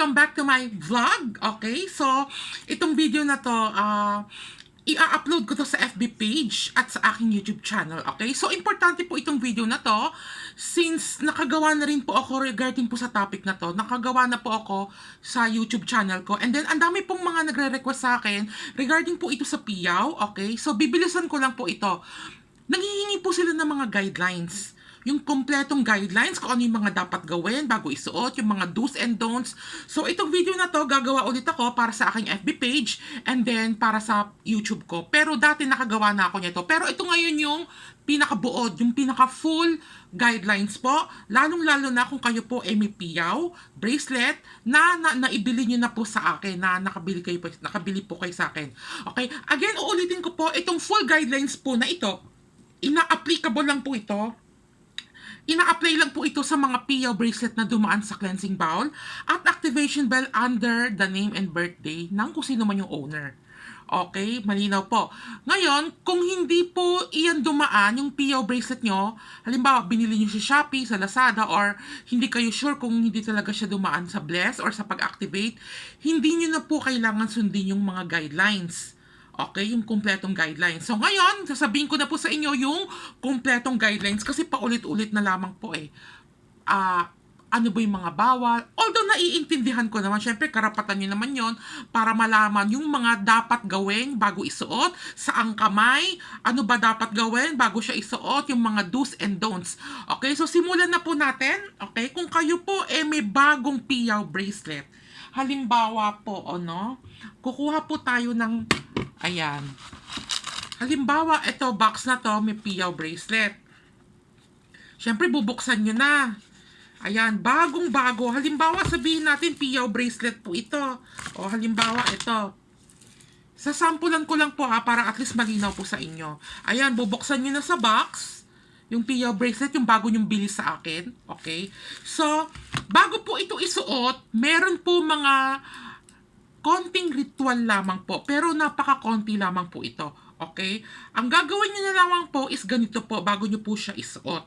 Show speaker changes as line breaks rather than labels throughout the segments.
welcome back to my vlog. Okay, so itong video na to, i-upload ko to sa FB page at sa aking YouTube channel. Okay, so importante po itong video na to since nakagawa na rin po ako regarding po sa topic na to. Nakagawa na po ako sa YouTube channel ko. And then, ang dami pong mga nagre-request sa akin regarding po ito sa piyaw. Okay, so bibilisan ko lang po ito. Nanghihingi po sila ng mga guidelines. Yung kompletong guidelines kung ano yung mga dapat gawin bago isuot, yung mga do's and don'ts. So, itong video na to, gagawa ulit ako para sa aking FB page and then para sa YouTube ko. Pero dati nakagawa na ako nito. Pero ito ngayon yung pinakabuod, yung pinaka-full guidelines po. Lalong-lalo na kung kayo po may piyaw, bracelet, na naibili nyo na po sa akin, na nakabili po kayo sa akin. Okay? Again, uulitin ko po, itong full guidelines po na ito, ina-applicable lang po ito. Ina-apply lang po ito sa mga piyaw bracelet na dumaan sa cleansing bowl at activation bell under the name and birthday ng kung sino man yung owner. Okay, malinaw po. Ngayon, kung hindi po iyan dumaan, yung piyaw bracelet nyo, halimbawa, binili nyo sa Shopee, sa Lazada, or hindi kayo sure kung hindi talaga siya dumaan sa Bless or sa pag-activate, hindi nyo na po kailangan sundin yung mga guidelines. Okay, yung kumpletong guidelines. So ngayon, sasabihin ko na po sa inyo yung kumpletong guidelines kasi paulit-ulit na lamang po ano ba yung mga bawal? Although naiintindihan ko naman, syempre karapatan nyo naman yon para malaman yung mga dapat gawin bago isuot, saang kamay, ano ba dapat gawin bago siya isuot, yung mga do's and don'ts. Okay, so simulan na po natin. Okay, kung kayo po may bagong piyaw bracelet, halimbawa po, kukuha po tayo ng ayan. Halimbawa, ito, box na to, may piyaw bracelet. Siyempre, bubuksan nyo na. Ayan, bagong-bago. Halimbawa, sabihin natin, piyaw bracelet po ito. O, halimbawa, ito. Sasampulan ko lang po para at least malinaw po sa inyo. Ayan, bubuksan nyo na sa box. Yung piyaw bracelet, yung bago nyong bili sa akin. Okay? So, bago po ito isuot, meron po mga konting ritual lamang po, pero napaka-konti lamang po ito. Okay? Ang gagawin nyo na lamang po is ganito po, bago nyo po siya isuot.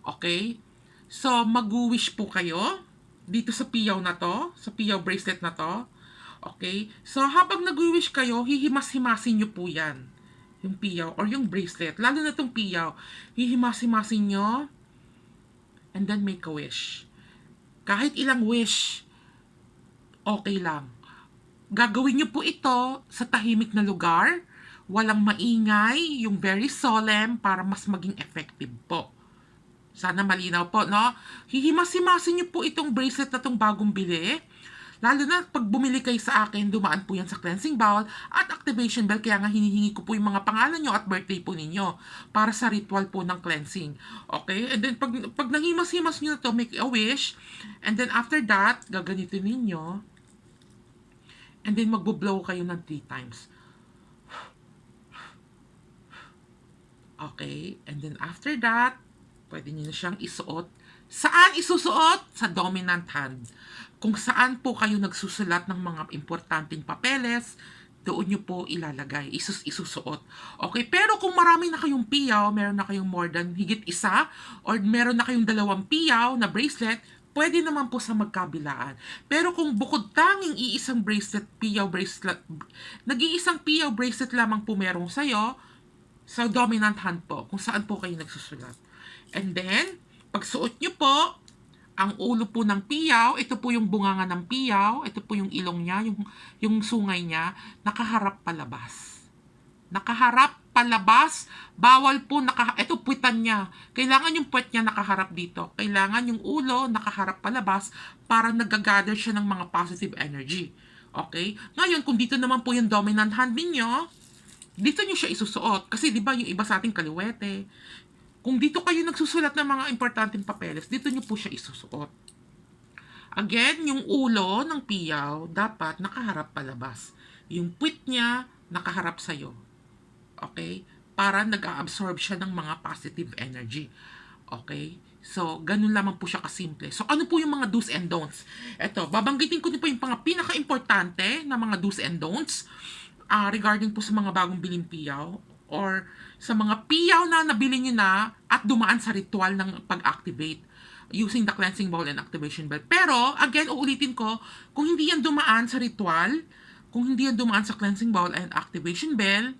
Okay? So, mag-wish po kayo dito sa piyaw na to, sa piyaw bracelet na to. Okay? So, habang nag-wish kayo, hihimas-himasin nyo po yan. Yung piyaw or yung bracelet. Lalo na itong piyaw. Hihimas-himasin nyo and then make a wish. Kahit ilang wish, okay lang. Gagawin nyo po ito sa tahimik na lugar, walang maingay, yung very solemn para mas maging effective po. Sana malinaw po, no? Hihimas-himasin nyo po itong bracelet na itong bagong bili. Lalo na pag bumili kayo sa akin, dumaan po yan sa cleansing bowl at activation bell. Kaya nga hinihingi ko po yung mga pangalan nyo at birthday po ninyo para sa ritual po ng cleansing. Okay? And then pag nahimas-himas nyo na to, make a wish. And then after that, gaganito ninyo. And then magbo-blow kayo ng 3 times. Okay? And then after that, pwede nyo na siyang isuot. Saan isusuot? Sa dominant hand. Kung saan po kayo nagsusulat ng mga importanteng papeles, doon nyo po ilalagay, isusuot. Okay? Pero kung marami na kayong piyaw, meron na kayong more than higit isa, or meron na kayong 2 piyaw na bracelet, pwede naman po sa magkabilaan. Pero kung bukod tanging iisang bracelet, piyaw bracelet, nag-iisang piyaw bracelet lamang po merong sa'yo, sa dominant hand po, kung saan po kayo nagsusulat. And then, pag suot nyo po, ang ulo po ng piyaw, ito po yung bunganga ng piyaw, ito po yung ilong niya, yung sungay niya, nakaharap palabas. Nakaharap palabas, bawal po ito puwitan niya. Kailangan yung puwet niya nakaharap dito. Kailangan yung ulo nakaharap palabas para nag-gather siya ng mga positive energy. Okay? Ngayon, kung dito naman po yung dominant hand ninyo, dito niyo siya isusuot. Kasi di ba yung iba sa ating kaliwete, kung dito kayo nagsusulat ng mga importanteng papeles, dito niyo po siya isusuot. Again, yung ulo ng piyaw dapat nakaharap palabas. Yung puwet niya nakaharap sa'yo. Okay? Para nag-a-absorb siya ng mga positive energy. Okay? So, ganun lamang po siya kasimple. So, ano po yung mga do's and don'ts? Ito, babanggitin ko din po yung pinaka-importante na mga do's and don'ts regarding po sa mga bagong biling piyaw or sa mga piyaw na nabili nyo na at dumaan sa ritual ng pag-activate. using the cleansing bowl and activation bell. Pero, again, uulitin ko, kung hindi yan dumaan sa ritual, kung hindi yan dumaan sa cleansing bowl and activation bell,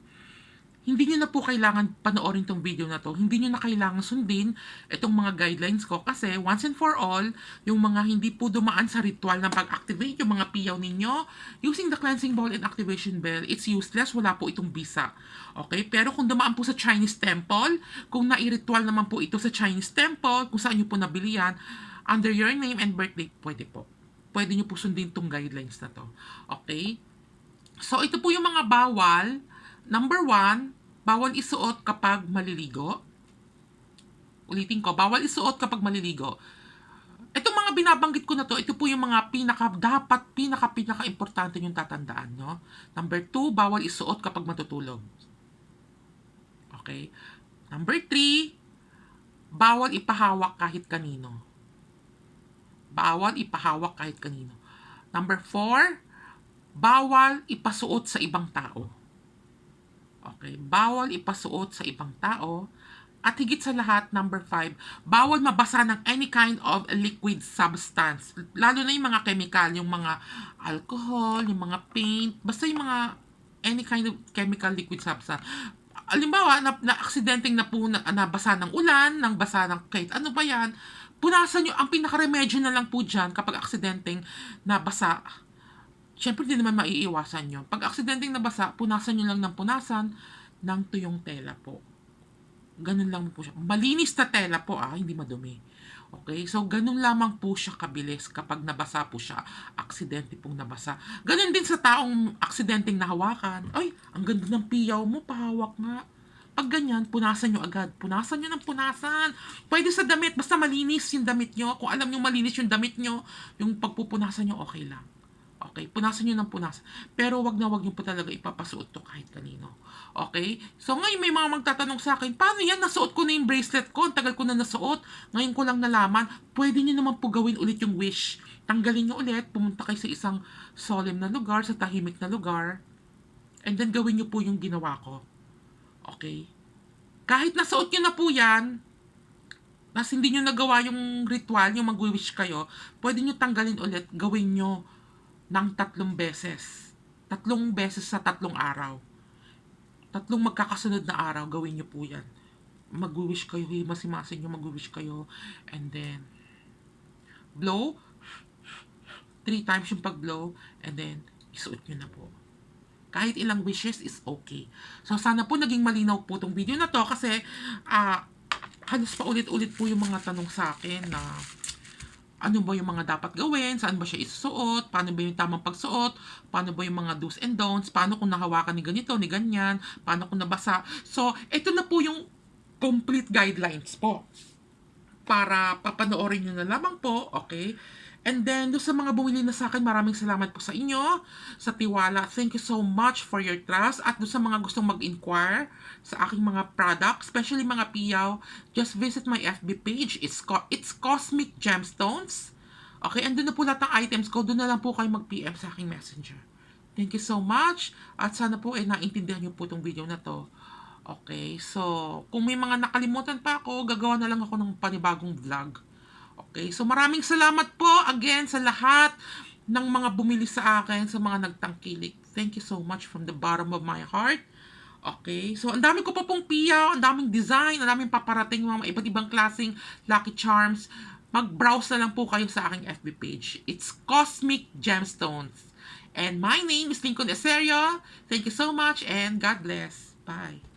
hindi nyo na po kailangan panoorin tong video na to. Hindi nyo na kailangan sundin itong mga guidelines ko kasi once and for all, yung mga hindi po dumaan sa ritual ng pag-activate, yung mga piyaw ninyo, using the cleansing bowl and activation bell, it's useless. Wala po itong bisa. Okay? Pero kung dumaan po sa Chinese temple, kung nai-ritual naman po ito sa Chinese temple, kung saan nyo po nabili yan, under your name and birthday, pwede po. Pwede nyo po sundin itong guidelines na to. Okay? So, ito po yung mga bawal. Number 1, bawal isuot kapag maliligo. Ulitin ko, bawal isuot kapag maliligo. Itong mga binabanggit ko na to, ito po yung mga pinaka-importante yung tatandaan, no? Number 2, bawal isuot kapag matutulog. Okay? Number 3, bawal ipahawak kahit kanino. Bawal ipahawak kahit kanino. Number 4, bawal ipasuot sa ibang tao. Okay, bawal ipasuot sa ibang tao. At higit sa lahat, number 5, bawal mabasa ng any kind of liquid substance. Lalo na yung mga chemical, yung mga alcohol, yung mga paint, basta yung mga any kind of chemical liquid substance. Halimbawa, na-aksidenteng nabasa ng ulan, nang basa ng kahit ano ba yan, punasan nyo, ang pinaka-remedyo na lang po dyan kapag aksidenteng nabasa. Siyempre, hindi naman maiiwasan nyo. Pag aksidenteng nabasa, punasan nyo lang ng punasan ng tuyong tela po. Ganun lang po siya. Malinis na tela po, hindi madumi. Okay? So, ganun lamang po siya kabilis kapag nabasa po siya. Aksidente pong nabasa. Ganun din sa taong aksidenteng nahawakan. Ay, ang ganda ng piyaw mo, pahawak nga. Pag ganyan, punasan nyo agad. Punasan nyo ng punasan. Pwede sa damit, basta malinis yung damit nyo. Kung alam nyo malinis yung damit nyo, yung pagpupunasan nyo, okay lang. Okay, punasan nyo ng punasan. Pero wag nyo po talaga ipapasuot to kahit kanino. Okay? So ngayon may mga magtatanong sa akin, paano yan? Nasuot ko na yung bracelet ko. Ang tagal ko na nasuot. Ngayon ko lang nalaman. Pwede nyo naman po gawin ulit yung wish. Tanggalin nyo ulit. Pumunta kayo sa isang solemn na lugar, sa tahimik na lugar. And then gawin nyo po yung ginawa ko. Okay? Kahit nasuot nyo na po yan, nas hindi nyo nagawa yung ritual, yung mag-wish kayo, pwede nyo tanggalin ulit. Gawin nyo ng 3 beses. 3 beses sa 3 araw. 3 magkakasunod na araw, gawin nyo po yan. Mag-wish kayo, himas-himasin nyo, mag-wish kayo. And then, blow. 3 times yung pag-blow. And then, isuot nyo na po. Kahit ilang wishes is okay. So, sana po naging malinaw po tong video na to kasi halos pa ulit-ulit po yung mga tanong sa akin na ano ba yung mga dapat gawin, saan ba siya isusuot, paano ba yung tamang pagsuot, paano ba yung mga do's and don'ts, paano kung nahawakan ni ganito, ni ganyan, paano kung nabasa. So, ito na po yung complete guidelines po. Para papanoorin nyo na lamang po, okay? And then, doon sa mga bumili na sa akin, maraming salamat po sa inyo, sa tiwala. Thank you so much for your trust. At doon sa mga gustong mag-inquire sa aking mga products, especially mga piyaw, just visit my FB page. It's Cosmic Gemstones. Okay, and doon na po lahat ng items ko. Doon na lang po kayo mag-PM sa aking messenger. Thank you so much. At sana po naintindihan nyo po itong video na to. Okay, so kung may mga nakalimutan pa ako, gagawa na lang ako ng panibagong vlog. Okay, so maraming salamat po again sa lahat ng mga bumili sa akin, sa mga nagtangkilik. Thank you so much from the bottom of my heart. Okay, so ang dami ko pa pong piyaw, ang daming design, ang daming paparating mga iba't ibang klaseng Lucky Charms. Mag-browse na lang po kayo sa aking FB page. It's Cosmic Gemstones. And my name is Lincoln Eserio. Thank you so much and God bless. Bye.